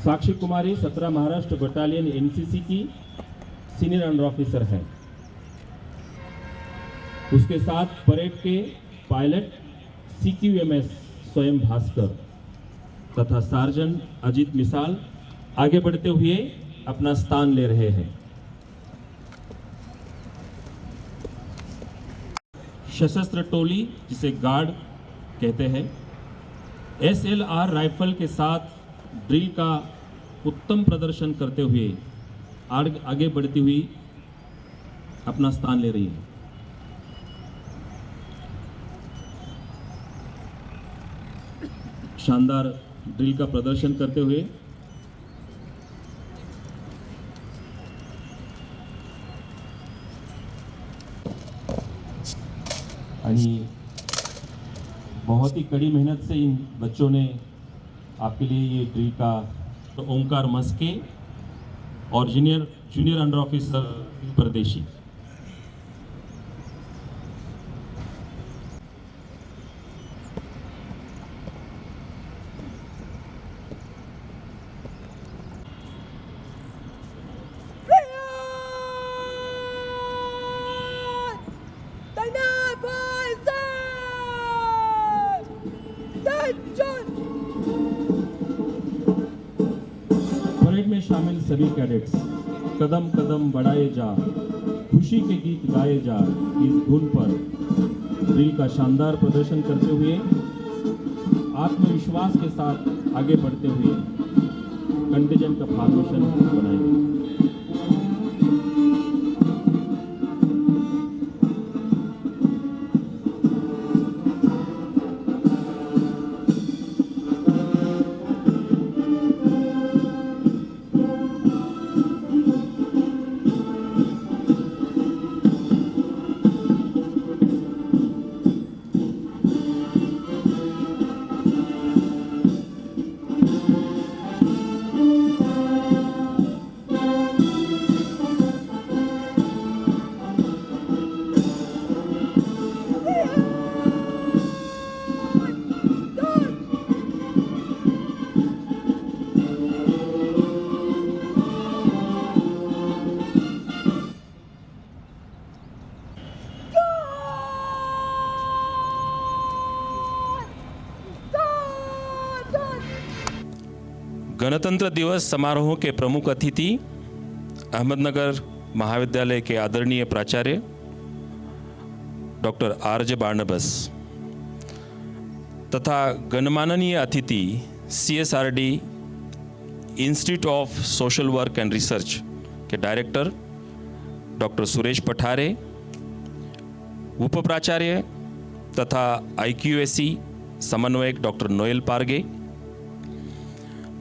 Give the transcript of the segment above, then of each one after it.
साक्षी कुमारी 17 Maharashtra battalion NCC की senior under officer है। उसके साथ परेड के पायलट CQMS स्वयं भास्कर तथा सार्जेंट अजीत मिसाल आगे बढ़ते हुए अपना स्थान ले रहे हैं। सशस्त्र टोली जिसे गार्ड कहते हैं, SLR राइफल के साथ ड्रिल का उत्तम प्रदर्शन करते हुए आगे बढ़ती हुई अपना स्थान ले रही है। शानदार ड्रिल का प्रदर्शन करते हुए आणि बहुत ही कड़ी मेहनत से इन बच्चों ने आपके लिए ये ड्रिल का ओंकार मस्के और जूनियर अंडर ऑफिसर परदेशी। परेड में शामिल सभी कैडेट्स कदम कदम बढ़ाए जा, खुशी के गीत गाए जा, इस धुन पर ड्रिल का शानदार प्रदर्शन करते हुए आत्मविश्वास के साथ आगे बढ़ते हुए कंटिजेंट का फॉर्मेशन बनाएंगे। गणतंत्र दिवस समारोह के प्रमुख अतिथि अहमदनगर महाविद्यालय के आदरणीय प्राचार्य डॉक्टर RJ बार्नबस तथा गणमाननीय अतिथि CSRD institute of social work and research के डायरेक्टर डॉक्टर सुरेश पठारे, उप प्राचार्य तथा IQAC समन्वयक डॉक्टर नोएल पारगे,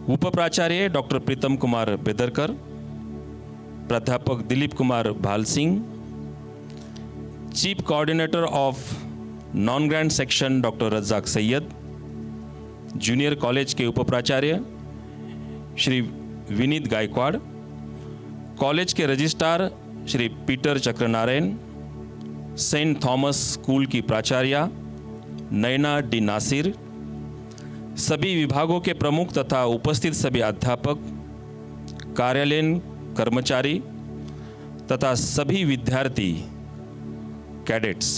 उप प्राचार्य डॉक्टर प्रीतम कुमार बेदरकर, प्राध्यापक Dilip Kumar Bhal Singh, chief coordinator of non grant section doctor Razzaq Syed, junior college के उप प्राचार्य श्री विनीत गायकवाड़, कॉलेज के registrar Shri Peter Chakranarayan, Saint Thomas school की प्राचार्या नैना डी नासिर, सभी विभागों के प्रमुख तथा उपस्थित सभी अध्यापक, कार्यालयीन कर्मचारी तथा सभी विद्यार्थी कैडेट्स,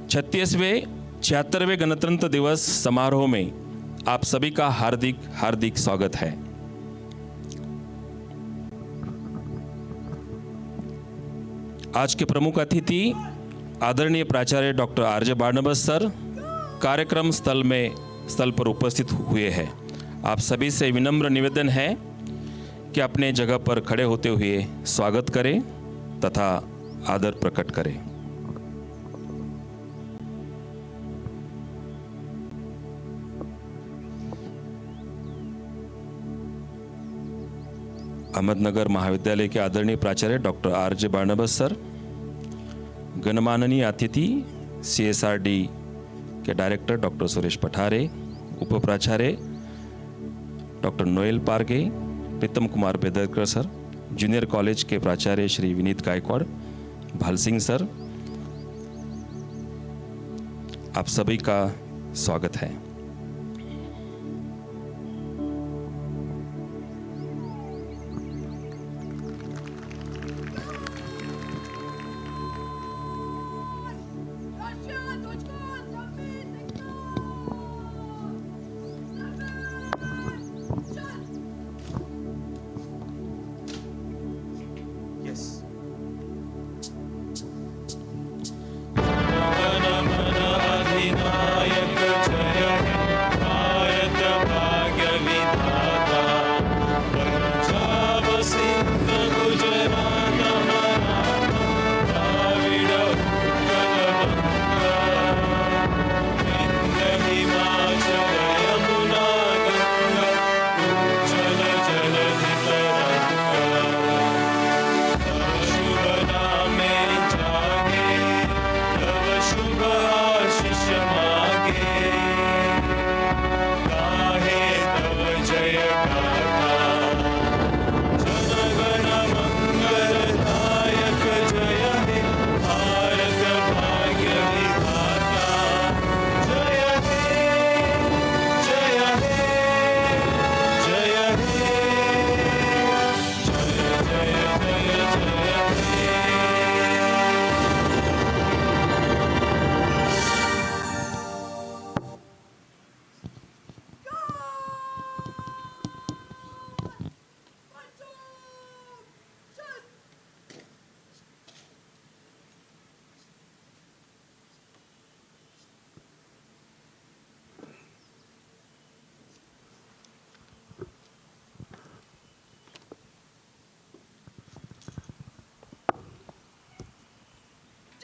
36वें 76वें गणतंत्र दिवस समारोह में आप सभी का हार्दिक हार्दिक स्वागत है। आज के प्रमुख अतिथि आदरणीय प्राचार्य डॉक्टर RJ बार्नबस सर कार्यक्रम स्थल पर उपस्थित हुए हैं। आप सभी से विनम्र निवेदन है कि अपने जगह पर खड़े होते हुए स्वागत करें तथा आदर प्रकट करें। अहमदनगर महाविद्यालय के आदरणीय प्राचार्य डॉक्टर RJ बार्नबस सर, गणमाननीय अतिथि CSRD के डायरेक्टर डॉक्टर सुरेश पठारे, उप प्राचार्य doctor Noel Parge, Pritam Kumar बेदरकर sir, junior college के प्राचार्य श्री विनीत गायकवाड़, भाल सिंह सर, आप सभी का स्वागत है।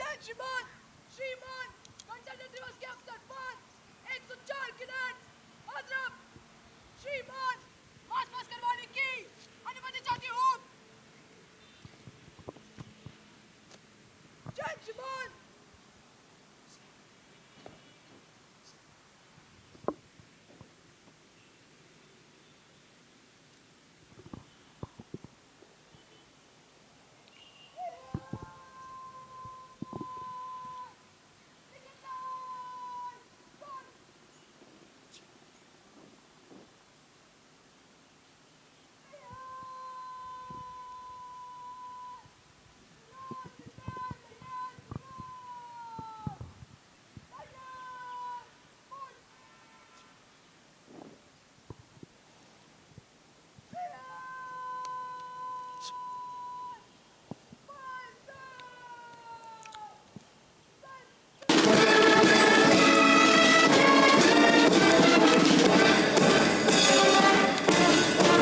श्रीमान श्रीमान गणतंत्र दिवस के अवसर पर 104 कैडेट्स हजरत श्रीमान मार्च पास करवाने की अनुमति चाहती हूँ। जय श्रीमान।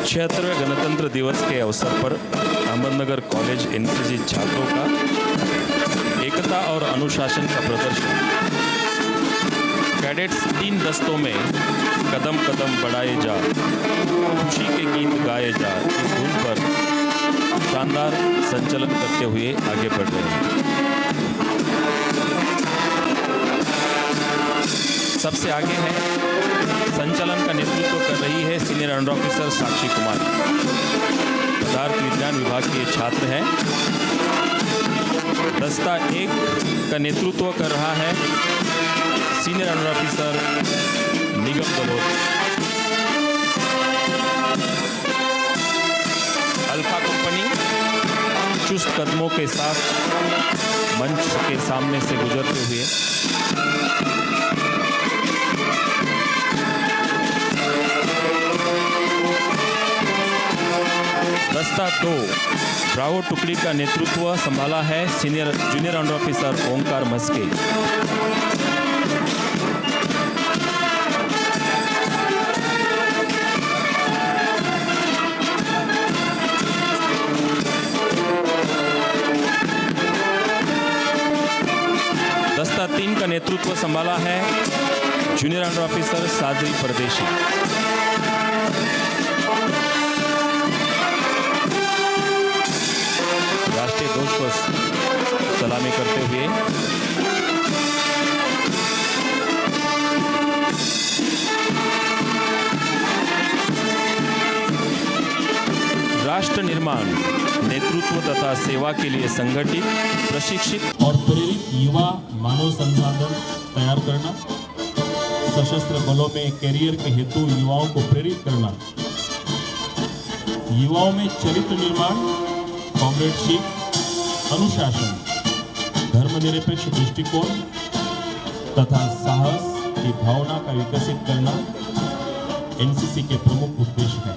छिहत्तरवें गणतंत्र दिवस के अवसर पर अहमदनगर कॉलेज एनसीसी छात्रों का एकता और अनुशासन का प्रदर्शन। कैडेट्स 3 दस्तों में कदम कदम बढ़ाए जा, खुशी के गीत गाए जा, इस धुन पर शानदार संचलन करते हुए आगे बढ़ रहे हैं। सबसे आगे है, संचालन का नेतृत्व कर रही है सीनियर अंडर ऑफिसर साक्षी कुमारी, पदार्थ विज्ञान विभाग के छात्र हैं। दस्ता 1 का नेतृत्व कर रहा है सीनियर अंडर ऑफिसर निगम गलोत। अल्फा कंपनी चुस्त कदमों के साथ मंच के सामने से गुजरते हुए दस्ता 2 ब्रावो टुकड़ी का नेतृत्व संभाला है जूनियर अंडर ऑफिसर ओंकार मस्के। दस्ता 3 का नेतृत्व संभाला है जूनियर अंडर ऑफिसर साजरी परदेशी। राष्ट्रीय ध्वज पर सलामी करते हुए राष्ट्र निर्माण, नेतृत्व तथा सेवा के लिए संगठित, प्रशिक्षित और प्रेरित युवा मानव संसाधन तैयार करना, सशस्त्र बलों में कैरियर के हेतु युवाओं को प्रेरित करना, युवाओं में चरित्र निर्माण, कॉमरेडशिप, अनुशासन, धर्मनिरपेक्ष दृष्टिकोण तथा साहस की भावना का विकसित करना एनसीसी के प्रमुख उद्देश्य हैं।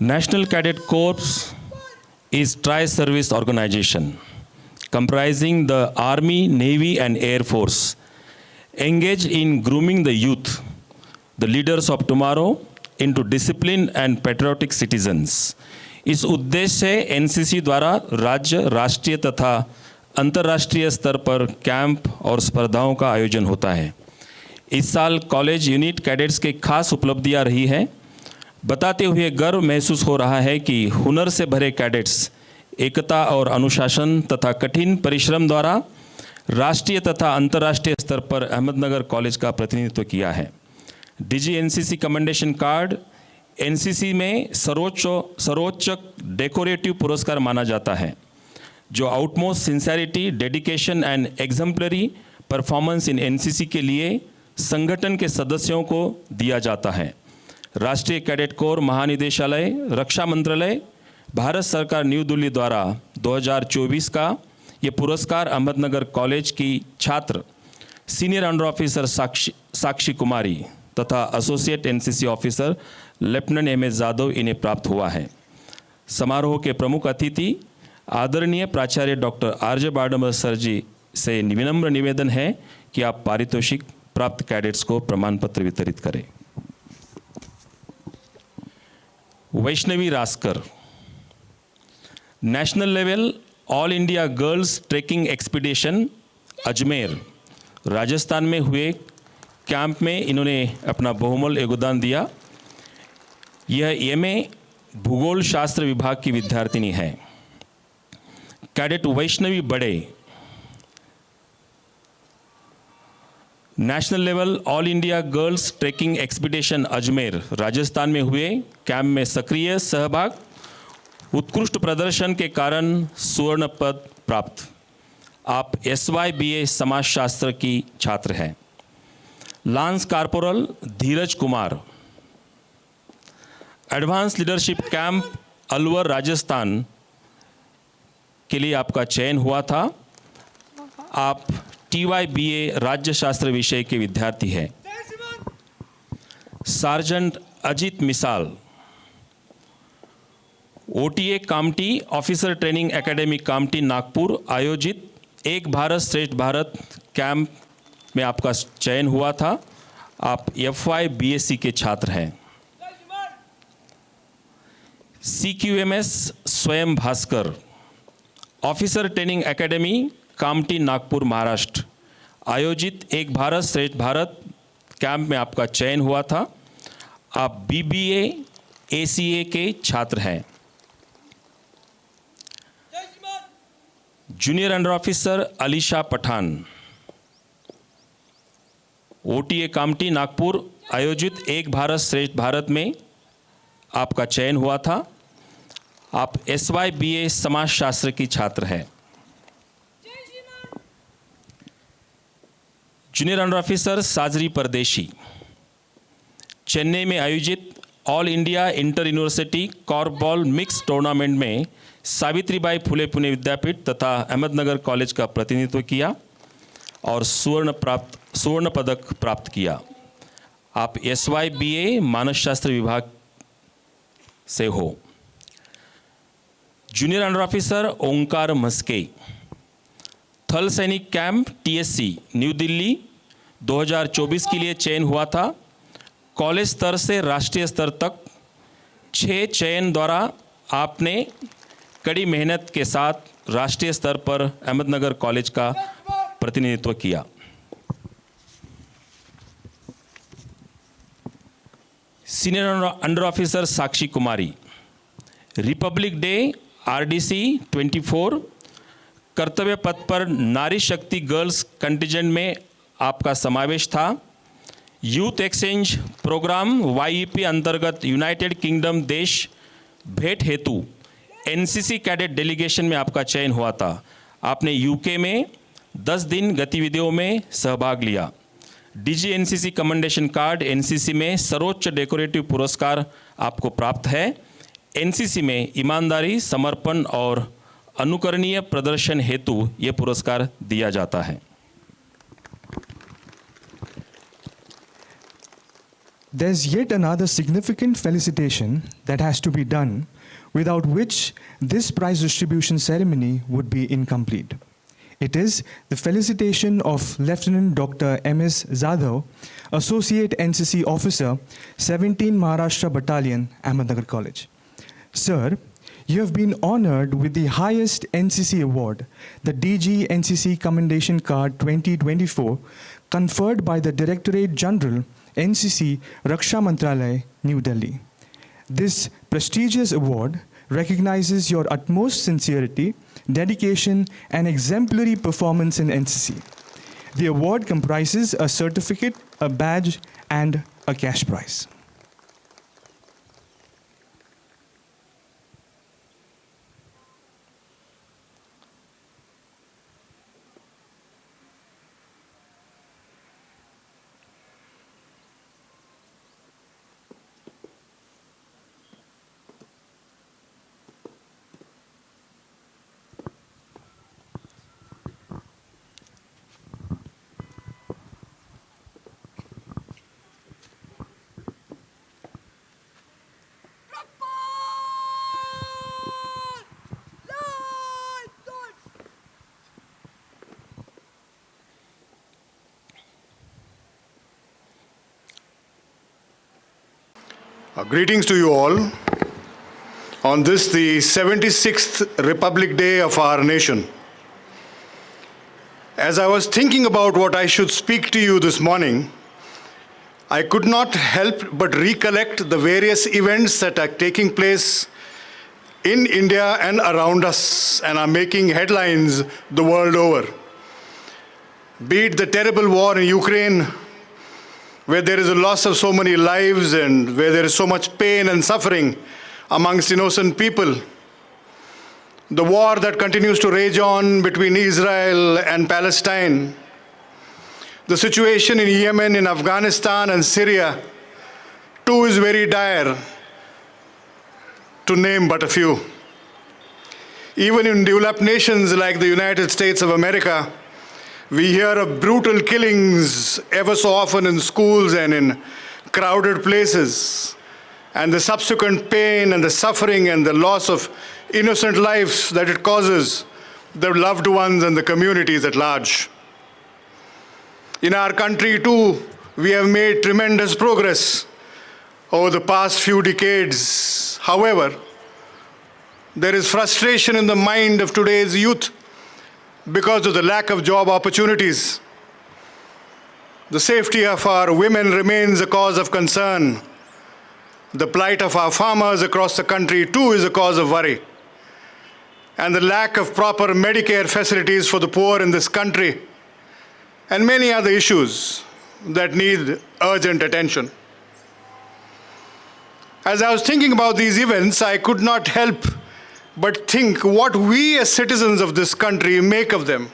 National Cadet Corps is tri-service organization comprising the Army, Navy and Air Force, engaged in grooming the youth, the leaders of tomorrow, into disciplined and patriotic citizens. इस उद्देश्य से एनसीसी द्वारा राज्य, राष्ट्रीय तथा अंतर्राष्ट्रीय स्तर पर कैंप और स्पर्धाओं का आयोजन होता है। इस साल कॉलेज यूनिट कैडेट्स के खास उपलब्धियां रही हैं। बताते हुए गर्व महसूस हो रहा है कि हुनर से भरे कैडेट्स एकता और अनुशासन तथा कठिन परिश्रम द्वारा राष्ट्रीय तथा अंतर्राष्ट्रीय स्तर पर अहमदनगर कॉलेज का प्रतिनिधित्व किया है। DG NCC commendation card NCC में सर्वोच्च डेकोरेटिव पुरस्कार माना जाता है, जो outmost sincerity, dedication and exemplary performance in NCC के लिए संगठन के सदस्यों को दिया जाता है। राष्ट्रीय कैडेट कोर महानिदेशालय, रक्षा मंत्रालय, भारत सरकार न्यू दिल्ली द्वारा 2024 का ये पुरस्कार अहमदनगर कॉलेज की छात्र senior under officer Sakshi Kumari तथा associate NCC officer lieutenant M S Jadhav इन्हें प्राप्त हुआ है। समारोह के प्रमुख अतिथि आदरणीय प्राचार्य डॉक्टर आर.जे. बार्नबास सर जी से विनम्र निवेदन है कि आप पारितोषिक प्राप्त कैडेट्स को प्रमाण पत्र वितरित करें। Vaishnavi Raskar, national level all India girls trekking expedition Ajmer Rajasthan में हुए कैंप में इन्होंने अपना बहुमूल्य योगदान दिया। यह एमए भूगोल शास्त्र विभाग की विद्यार्थिनी है। कैडेट वैष्णवी बड़े national level all India girls trekking expedition Ajmer Rajasthan में हुए कैंप में सक्रिय सहभाग, उत्कृष्ट प्रदर्शन के कारण स्वर्ण पद प्राप्त। आप SYBA समाजशास्त्र की छात्र हैं। Lance corporal Dheeraj Kumar, advance leadership camp Alwar Rajasthan के लिए आपका चयन हुआ था। आप TYBA राज्यशास्त्र विषय के विद्यार्थी हैं। सार्जेंट अजित मिसाल, OTA Kamptee officer training academy Kamptee Nagpur आयोजित एक भारत श्रेष्ठ भारत कैंप में आपका चयन हुआ था। आप FY-BSc के छात्र हैं। CQMS स्वयं Bhaskar, officer training academy Kamptee Nagpur Maharashtra आयोजित एक भारत श्रेष्ठ भारत कैंप में आपका चयन हुआ था। आप BBA ACA के छात्र हैं। Junior under officer Alisha Pathan, OTA Kamptee Nagpur आयोजित एक भारत श्रेष्ठ भारत में आपका चयन हुआ था। आप SYBA समाजशास्त्र की छात्र हैं। जूनियर अंडर ऑफिसर साजरी परदेशी, चेन्नई में आयोजित all India inter university korfball mix tournament में सावित्रीबाई फुले पुणे विद्यापीठ तथा अहमदनगर कॉलेज का प्रतिनिधित्व किया और स्वर्ण पदक प्राप्त किया। आप SYBA मानसशास्त्र विभाग से हो। जूनियर अंडर ऑफिसर ओंकार मस्के, थल सैनिक कैंप TSC न्यू दिल्ली 2024 के लिए चयन हुआ था। कॉलेज स्तर से राष्ट्रीय स्तर तक 6 चयन द्वारा आपने कड़ी मेहनत के साथ राष्ट्रीय स्तर पर अहमदनगर कॉलेज का प्रतिनिधित्व किया। सीनियर अंडर ऑफिसर साक्षी कुमारी, रिपब्लिक डे RDC 24 कर्तव्य पथ पर नारी शक्ति गर्ल्स कंटिजेंट में आपका समावेश था। यूथ एक्सचेंज प्रोग्राम YEP अंतर्गत यूनाइटेड किंगडम देश भेंट हेतु NCC कैडेट डेलीगेशन में आपका चयन हुआ था। आपने UK में 10 दिन गतिविधियों में सहभाग लिया। DG NCC commendation card NCC में सर्वोच्च डेकोरेटिव पुरस्कार आपको प्राप्त है। NCC में ईमानदारी, समर्पण और अनुकरणीय प्रदर्शन हेतु ये पुरस्कार दिया जाता है। There's yet another significant felicitation that has to be done, without which this prize distribution ceremony would be incomplete. It is the felicitation of Lieutenant Dr. M.S. Zadav, Associate NCC Officer, 17 Maharashtra Battalion, Ahmednagar College. Sir, you have been honored with the highest NCC award, the DG NCC Commendation Card 2024, conferred by the Directorate General, NCC, Raksha Mantralaya, New Delhi. This prestigious award recognizes your utmost sincerity, dedication, and exemplary performance in NCC. The award comprises a certificate, a badge, and a cash prize. Greetings to you all on this, the 76th Republic Day of our nation. As I was thinking about what I should speak to you this morning, I could not help but recollect the various events that are taking place in India and around us and are making headlines the world over. Be it the terrible war in Ukraine, where there is a loss of so many lives and where there is so much pain and suffering amongst innocent people. The war that continues to rage on between Israel and Palestine. The situation in Yemen, in Afghanistan and Syria, too, is very dire, to name but a few. Even in developed nations like the United States of America, we hear of brutal killings ever so often in schools and in crowded places, and the subsequent pain and the suffering and the loss of innocent lives that it causes the loved ones and the communities at large. In our country too, we have made tremendous progress over the past few decades. However, there is frustration in the mind of today's youth because of the lack of job opportunities. The safety of our women remains a cause of concern. The plight of our farmers across the country too is a cause of worry. And the lack of proper Medicare facilities for the poor in this country, and many other issues that need urgent attention. As I was thinking about these events, I could not help but think what we as citizens of this country make of them.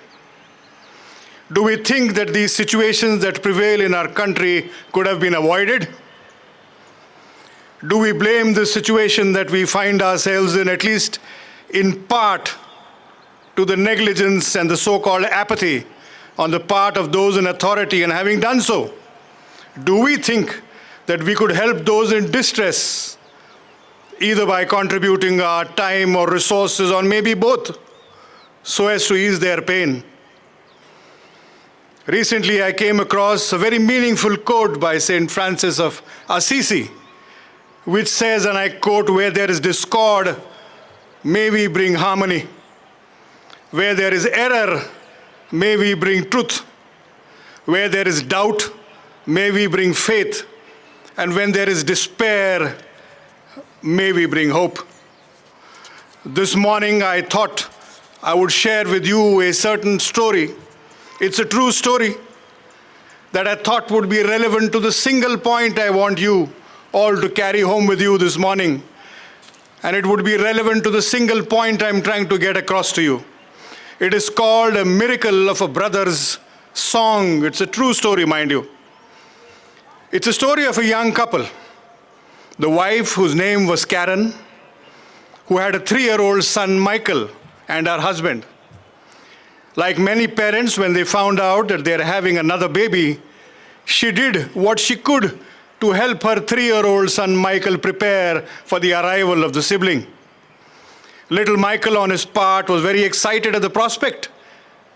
Do we think that these situations that prevail in our country could have been avoided? Do we blame the situation that we find ourselves in, at least in part, to the negligence and the so-called apathy on the part of those in authority? And having done so, do we think that we could help those in distress, either by contributing our time or resources, or maybe both, so as to ease their pain? Recently, I came across a very meaningful quote by St. Francis of Assisi, which says, and I quote, "Where there is discord, may we bring harmony. Where there is error, may we bring truth. Where there is doubt, may we bring faith. And when there is despair, may we bring hope." This morning, I thought I would share with you a certain story. It's a true story that I thought would be relevant to the single point I want you all to carry home with you this morning. And it would be relevant to the single point I'm trying to get across to you. It is called A Miracle of a Brother's Song. It's a true story, mind you. It's a story of a young couple. The wife, whose name was Karen, who had a 3-year-old son, Michael, and her husband. Like many parents, when they found out that they're having another baby, she did what she could to help her 3-year-old son, Michael, prepare for the arrival of the sibling. Little Michael, on his part, was very excited at the prospect,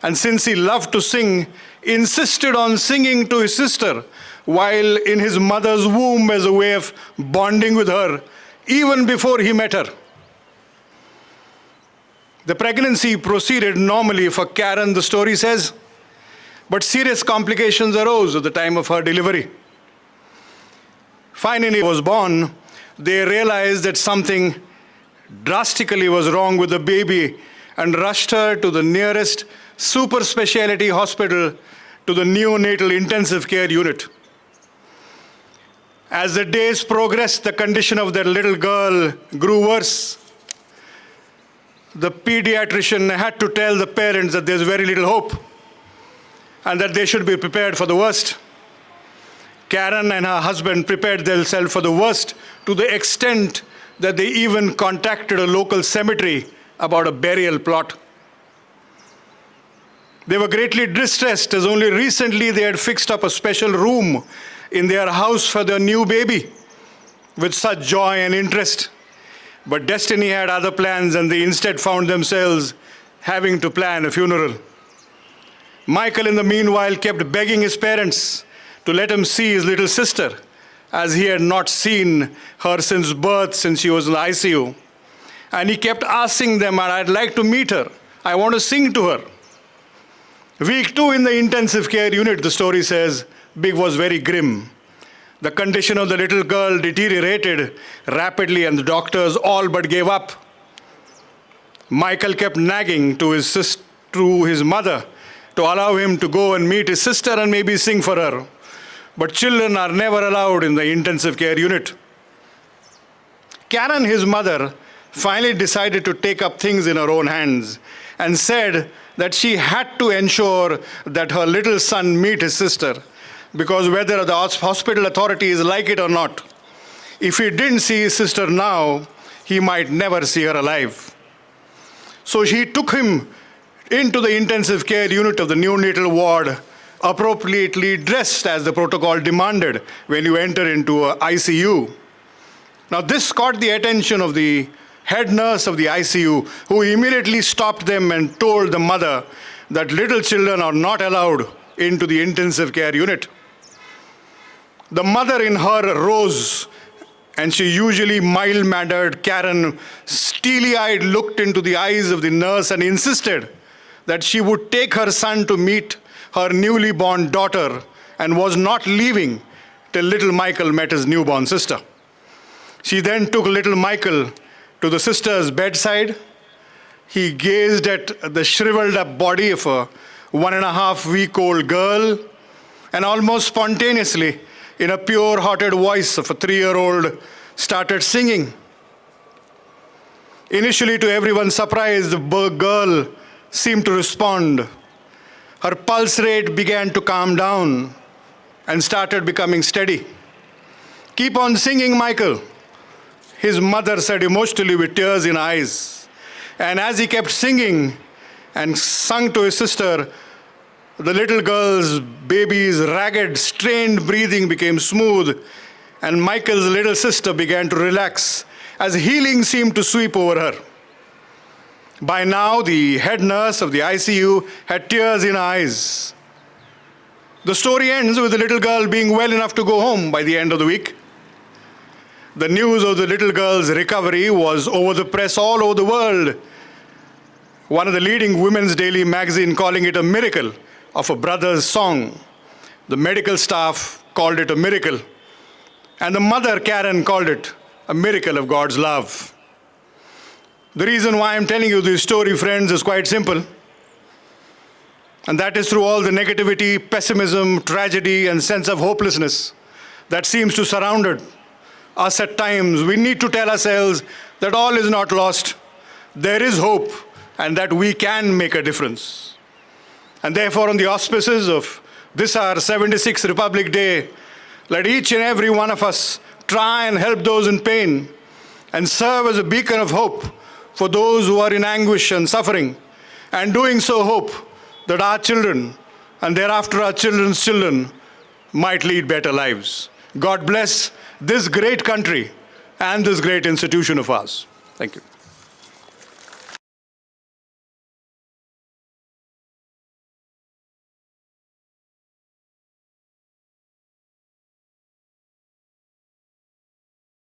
and since he loved to sing, insisted on singing to his sister while in his mother's womb as a way of bonding with her, even before he met her. The pregnancy proceeded normally for Karen, the story says, but serious complications arose at the time of her delivery. Finally, was born, they realized that something drastically was wrong with the baby and rushed her to the nearest super specialty hospital, to the neonatal intensive care unit. As the days progressed, the condition of that little girl grew worse. The pediatrician had to tell the parents that there's very little hope and that they should be prepared for the worst. Karen and her husband prepared themselves for the worst to the extent that they even contacted a local cemetery about a burial plot. They were greatly distressed as only recently they had fixed up a special room in their house for their new baby with such joy and interest. But destiny had other plans and they instead found themselves having to plan a funeral. Michael, in the meanwhile, kept begging his parents to let him see his little sister, as he had not seen her since birth, since she was in the ICU. And he kept asking them, I'd like to meet her. I want to sing to her. Week 2 in the intensive care unit, the story says, Big was very grim. The condition of the little girl deteriorated rapidly and the doctors all but gave up. Michael kept nagging to his mother to allow him to go and meet his sister and maybe sing for her. But children are never allowed in the intensive care unit. Karen, his mother, finally decided to take up things in her own hands and said that she had to ensure that her little son meet his sister, because whether the hospital authorities like it or not, if he didn't see his sister now, he might never see her alive. So she took him into the intensive care unit of the neonatal ward, appropriately dressed as the protocol demanded when you enter into an ICU. Now this caught the attention of the head nurse of the ICU, who immediately stopped them and told the mother that little children are not allowed into the intensive care unit. The mother in her rose, and she usually mild-mannered Karen, steely-eyed looked into the eyes of the nurse and insisted that she would take her son to meet her newly born daughter and was not leaving till little Michael met his newborn sister. She then took little Michael to the sister's bedside. He gazed at the shriveled up body of a 1.5-week-old girl and almost spontaneously, in a pure-hearted voice of a 3-year-old, started singing. Initially, to everyone's surprise, the girl seemed to respond. Her pulse rate began to calm down and started becoming steady. "Keep on singing, Michael," his mother said emotionally with tears in eyes. And as he kept singing and sung to his sister, the little girl's baby's ragged, strained breathing became smooth, and Michael's little sister began to relax as healing seemed to sweep over her. By now, the head nurse of the ICU had tears in her eyes. The story ends with the little girl being well enough to go home by the end of the week. The news of the little girl's recovery was over the press all over the world. One of the leading women's daily magazine calling it a miracle of a brother's song. The medical staff called it a miracle. And the mother, Karen, called it a miracle of God's love. The reason why I'm telling you this story, friends, is quite simple. And that is through all the negativity, pessimism, tragedy, and sense of hopelessness that seems to surround us at times, we need to tell ourselves that all is not lost. There is hope, and that we can make a difference. And therefore, on the auspices of this our 76th Republic Day, let each and every one of us try and help those in pain and serve as a beacon of hope for those who are in anguish and suffering, and doing so hope that our children and thereafter our children's children might lead better lives. God bless this great country and this great institution of ours. Thank you.